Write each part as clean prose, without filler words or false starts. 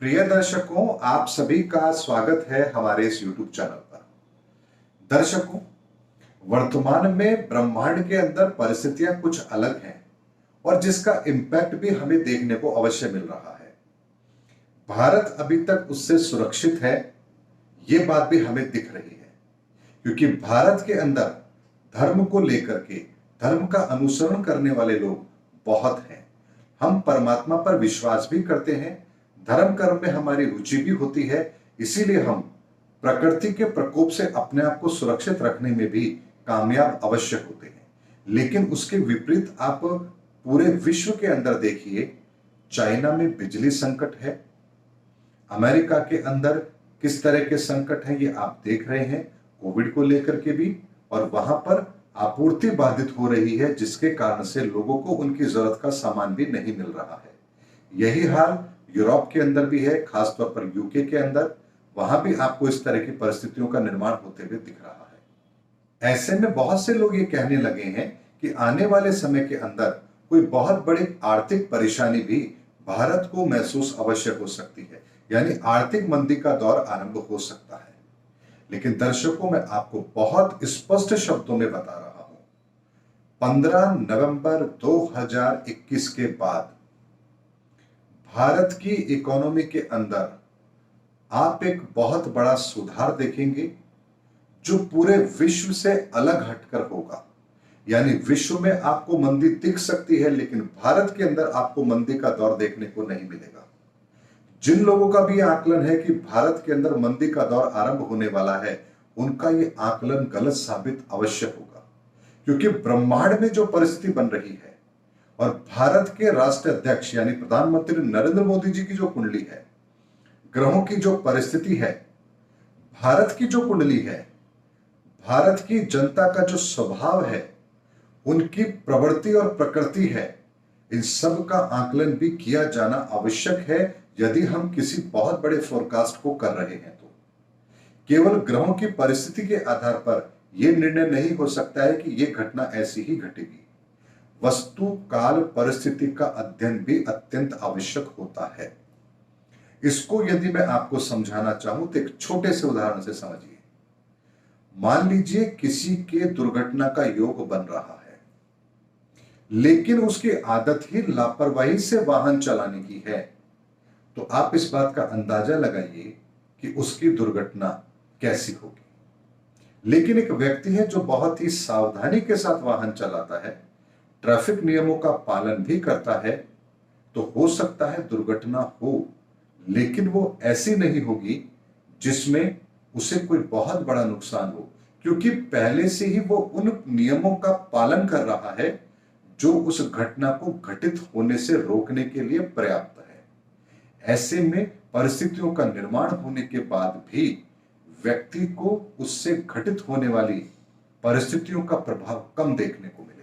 प्रिय दर्शकों, आप सभी का स्वागत है हमारे इस YouTube चैनल पर। दर्शकों, वर्तमान में ब्रह्मांड के अंदर परिस्थितियां कुछ अलग हैं और जिसका इम्पैक्ट भी हमें देखने को अवश्य मिल रहा है। भारत अभी तक उससे सुरक्षित है, ये बात भी हमें दिख रही है, क्योंकि भारत के अंदर धर्म को लेकर के धर्म का अनुसरण करने वाले लोग बहुत हैं। हम परमात्मा पर विश्वास भी करते हैं, धर्म कर्म में हमारी रुचि भी होती है, इसीलिए हम प्रकृति के प्रकोप से अपने आप को सुरक्षित रखने में भी कामयाब अवश्य होते हैं। लेकिन उसके विपरीत आप पूरे विश्व के अंदर देखिए, चाइना में बिजली संकट है, अमेरिका के अंदर किस तरह के संकट हैं ये आप देख रहे हैं, कोविड को लेकर के भी, और वहां पर आपूर्ति बाधित हो रही है, जिसके कारण से लोगों को उनकी जरूरत का सामान भी नहीं मिल रहा है। यही हाल यूरोप के अंदर भी है, खासतौर पर यूके के अंदर, वहां भी आपको इस तरह की परिस्थितियों का निर्माण होते हुए दिख रहा है। ऐसे में बहुत से लोग ये कहने लगे हैं कि आने वाले समय के अंदर कोई बहुत बड़ी आर्थिक परेशानी भी भारत को महसूस अवश्य हो सकती है, यानी आर्थिक मंदी का दौर आरंभ हो सकता है। लेकिन दर्शकों, मैं आपको बहुत स्पष्ट शब्दों में बता रहा हूं, 15 नवंबर 2021 के बाद भारत की इकोनॉमी के अंदर आप एक बहुत बड़ा सुधार देखेंगे, जो पूरे विश्व से अलग हटकर होगा। यानी विश्व में आपको मंदी दिख सकती है, लेकिन भारत के अंदर आपको मंदी का दौर देखने को नहीं मिलेगा। जिन लोगों का भी आकलन है कि भारत के अंदर मंदी का दौर आरंभ होने वाला है, उनका यह आकलन गलत साबित अवश्य होगा, क्योंकि ब्रह्मांड में जो परिस्थिति बन रही है और भारत के राष्ट्र अध्यक्ष यानी प्रधानमंत्री नरेंद्र मोदी जी की जो कुंडली है, ग्रहों की जो परिस्थिति है, भारत की जो कुंडली है, भारत की जनता का जो स्वभाव है, उनकी प्रवृत्ति और प्रकृति है, इन सब का आकलन भी किया जाना आवश्यक है। यदि हम किसी बहुत बड़े फोरकास्ट को कर रहे हैं तो केवल ग्रहों की परिस्थिति के आधार पर यह निर्णय नहीं हो सकता है कि यह घटना ऐसी ही घटेगी। वस्तु काल परिस्थिति का अध्ययन भी अत्यंत आवश्यक होता है। इसको यदि मैं आपको समझाना चाहूं तो एक छोटे से उदाहरण से समझिए। मान लीजिए किसी के दुर्घटना का योग बन रहा है, लेकिन उसकी आदत ही लापरवाही से वाहन चलाने की है, तो आप इस बात का अंदाजा लगाइए कि उसकी दुर्घटना कैसी होगी। लेकिन एक व्यक्ति है जो बहुत ही सावधानी के साथ वाहन चलाता है, ट्रैफिक नियमों का पालन भी करता है, तो हो सकता है दुर्घटना हो, लेकिन वो ऐसी नहीं होगी जिसमें उसे कोई बहुत बड़ा नुकसान हो, क्योंकि पहले से ही वो उन नियमों का पालन कर रहा है जो उस घटना को घटित होने से रोकने के लिए पर्याप्त है। ऐसे में परिस्थितियों का निर्माण होने के बाद भी व्यक्ति को उससे घटित होने वाली परिस्थितियों का प्रभाव कम देखने को मिलेगा।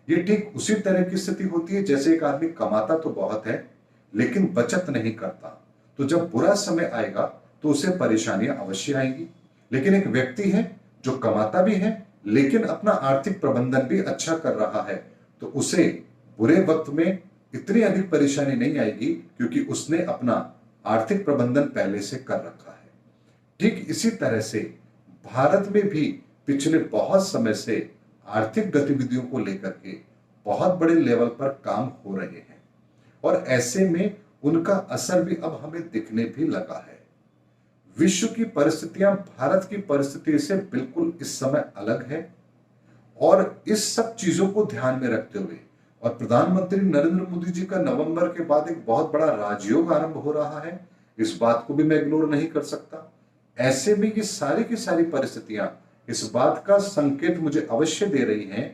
ये ठीक उसी तरह की स्थिति होती है जैसे एक आदमी कमाता तो बहुत है, लेकिन बचत नहीं करता, तो जब बुरा समय आएगा तो उसे परेशानियां अवश्य आएंगी। लेकिन एक व्यक्ति है जो कमाता भी है, लेकिन अपना आर्थिक प्रबंधन भी अच्छा कर रहा है, तो उसे बुरे वक्त में इतनी अधिक परेशानी नहीं आएगी, क्योंकि उसने अपना आर्थिक प्रबंधन पहले से कर रखा है। ठीक इसी तरह से भारत में भी पिछले बहुत समय से आर्थिक गतिविधियों को लेकर के बहुत बड़े लेवल पर काम हो रहे हैं, और ऐसे में उनका असर भी अब हमें दिखने भी लगा है। विश्व की परिस्थितियां भारत की परिस्थिति से बिल्कुल इस समय अलग है, और इस सब चीजों को ध्यान में रखते हुए और प्रधानमंत्री नरेंद्र मोदी जी का नवंबर के बाद एक बहुत बड़ा राजयोग आरंभ हो रहा है, इस बात को भी मैं इग्नोर नहीं कर सकता। ऐसे में ये सारी की सारी परिस्थितियां इस बात का संकेत मुझे अवश्य दे रही हैं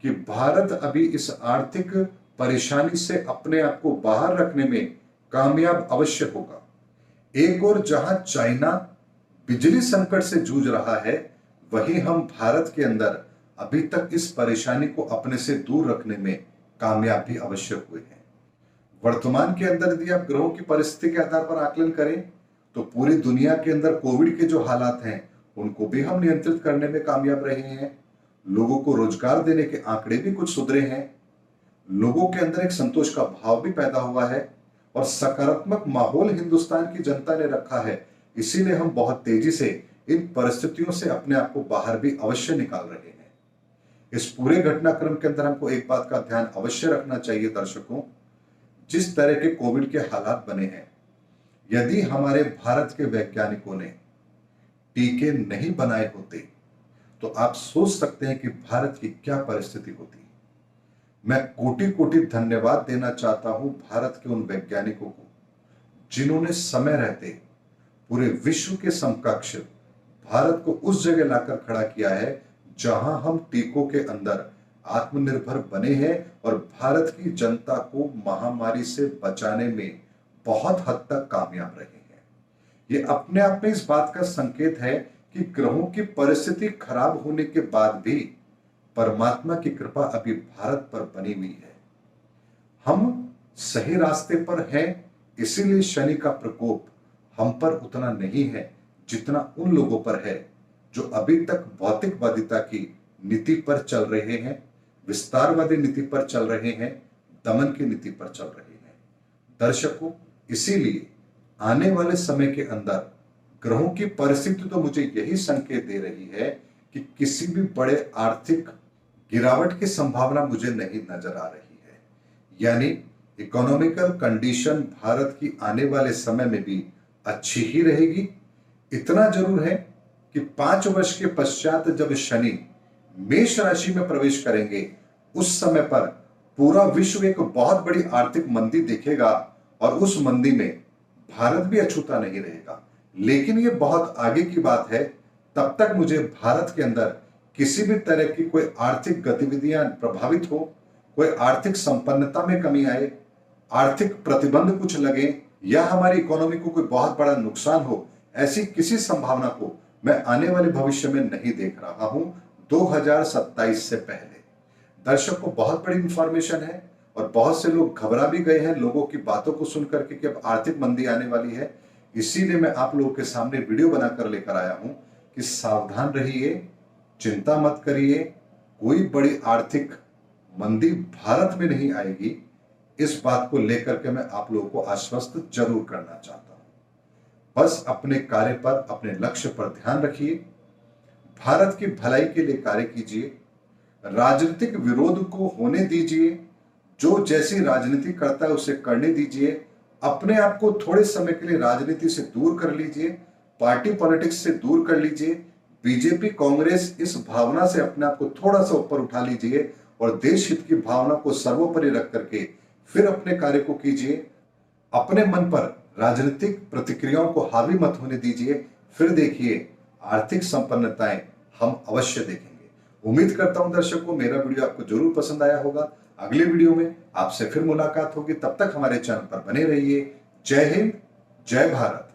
कि भारत अभी इस आर्थिक परेशानी से अपने आप को बाहर रखने में कामयाब अवश्य होगा। एक और जहां चाइना बिजली संकट से जूझ रहा है, वहीं हम भारत के अंदर अभी तक इस परेशानी को अपने से दूर रखने में कामयाब भी अवश्य हुए हैं। वर्तमान के अंदर यदि आप ग्रहों की परिस्थिति के आधार पर आकलन करें, तो पूरी दुनिया के अंदर कोविड के जो हालात हैं उनको भी हम नियंत्रित करने में कामयाब रहे हैं। लोगों को रोजगार देने के आंकड़े भी कुछ सुधरे हैं, लोगों के अंदर एक संतोष का भाव भी पैदा हुआ है, और सकारात्मक माहौल हिंदुस्तान की जनता ने रखा है, इसीलिए हम बहुत तेजी से इन परिस्थितियों से अपने आप को बाहर भी अवश्य निकाल रहे हैं। इस पूरे घटनाक्रम के अंदर हमको एक बात का ध्यान अवश्य रखना चाहिए दर्शकों, जिस तरह के कोविड के हालात बने हैं, यदि हमारे भारत के वैज्ञानिकों ने टीके नहीं बनाए होते तो आप सोच सकते हैं कि भारत की क्या परिस्थिति होती। मैं कोटि कोटि धन्यवाद देना चाहता हूं भारत के उन वैज्ञानिकों को जिन्होंने समय रहते पूरे विश्व के समकक्ष भारत को उस जगह लाकर खड़ा किया है जहां हम टीकों के अंदर आत्मनिर्भर बने हैं और भारत की जनता को महामारी से बचाने में बहुत हद तक कामयाब रहे हैं। ये अपने आप में इस बात का संकेत है कि ग्रहों की परिस्थिति खराब होने के बाद भी परमात्मा की कृपा अभी भारत पर बनी हुई है। हम सही रास्ते पर हैं, इसीलिए शनि का प्रकोप हम पर उतना नहीं है जितना उन लोगों पर है जो अभी तक भौतिकवादिता की नीति पर चल रहे हैं, विस्तारवादी नीति पर चल रहे हैं, दमन की नीति पर चल रहे हैं। दर्शकों, इसीलिए आने वाले समय के अंदर ग्रहों की परिस्थिति तो मुझे यही संकेत दे रही है कि किसी भी बड़े आर्थिक गिरावट की संभावना मुझे नहीं नजर आ रही है। यानी इकोनॉमिकल कंडीशन भारत की आने वाले समय में भी अच्छी ही रहेगी। इतना जरूर है कि 5 वर्ष के पश्चात जब शनि मेष राशि में प्रवेश करेंगे, उस समय पर पूरा विश्व एक बहुत बड़ी आर्थिक मंदी देखेगा और उस मंदी में भारत भी अछूता नहीं रहेगा। लेकिन यह बहुत आगे की बात है। तब तक मुझे भारत के अंदर किसी भी तरह की कोई आर्थिक गतिविधियां प्रभावित हो, कोई आर्थिक संपन्नता में कमी आए, आर्थिक प्रतिबंध कुछ लगे या हमारी इकोनॉमी को कोई बहुत बड़ा नुकसान हो, ऐसी किसी संभावना को मैं आने वाले भविष्य में नहीं देख रहा हूं 2027 से पहले। दर्शकों, बहुत बड़ी इंफॉर्मेशन है और बहुत से लोग घबरा भी गए हैं लोगों की बातों को सुनकर के कि अब आर्थिक मंदी आने वाली है। इसीलिए मैं आप लोगों के सामने वीडियो बनाकर लेकर आया हूं कि सावधान रहिए, चिंता मत करिए, कोई बड़ी आर्थिक मंदी भारत में नहीं आएगी। इस बात को लेकर के मैं आप लोगों को आश्वस्त जरूर करना चाहता हूं। बस अपने कार्य पर, अपने लक्ष्य पर ध्यान रखिए, भारत की भलाई के लिए कार्य कीजिए, राजनीतिक विरोध को होने दीजिए, जो जैसी राजनीति करता है उसे करने दीजिए, अपने आप को थोड़े समय के लिए राजनीति से दूर कर लीजिए, पार्टी पॉलिटिक्स से दूर कर लीजिए, बीजेपी कांग्रेस इस भावना से अपने आप को थोड़ा सा ऊपर उठा लीजिए और देश हित की भावना को सर्वोपरि रख करके फिर अपने कार्य को कीजिए। अपने मन पर राजनीतिक प्रतिक्रियाओं को हावी मत होने दीजिए, फिर देखिए आर्थिक संपन्नताएं हम अवश्य देखेंगे। उम्मीद करता हूं दर्शकों मेरा वीडियो आपको जरूर पसंद आया होगा। अगले वीडियो में आपसे फिर मुलाकात होगी, तब तक हमारे चैनल पर बने रहिए। जय हिंद, जय भारत।